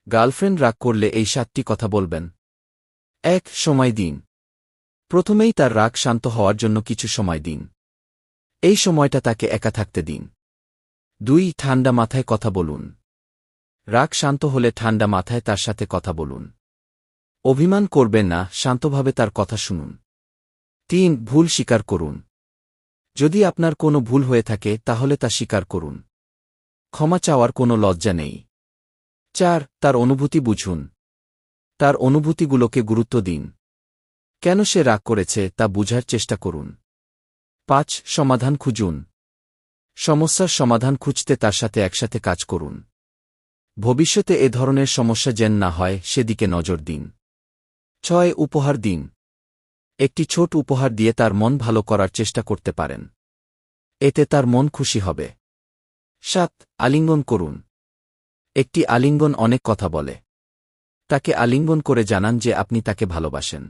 Girlfriend রাগ করলে এই 7টি কথা বলবেন। 1. সময় দিন। প্রথমেই তার রাগ শান্ত হওয়ার জন্য কিছু সময় দিন। এই সময়টা তাকে একা থাকতে দিন। 2. ঠান্ডা মাথায় কথা বলুন। রাগ শান্ত হলে ঠান্ডা মাথায় তার সাথে কথা বলুন। অভিমান করবেন না, শান্তভাবে তার কথা শুনুন। 3. ভুল স্বীকার করুন। যদি আপনার কোনো ভুল হয়ে থাকে তাহলে তা স্বীকার করুন। ক্ষমা চাওয়ার কোনো লজ্জা নেই। 4. তার অনুভূতি বুঝুন। তার অনুভূতিগুলোকে গুরুত্ব দিন। কেন সে রাগ করেছে তা বুঝার চেষ্টা করুন। 5. সমাধান খুঁজুন। সমস্যার সমাধান খুঁজতে তার সাথে একসাথে কাজ করুন। ভবিষ্যতে এ ধরনের সমস্যা যেন না হয় সেদিকে নজর দিন। 6. উপহার দিন। একটি ছোট উপহার দিয়ে তার মন ভালো করার চেষ্টা করতে পারেন। এতে তার মন খুশি হবে। 7. আলিঙ্গন করুন। একটি আলিঙ্গন অনেক কথা বলে। তাকে আলিঙ্গন করে জানান যে আপনি তাকে ভালোবাসেন।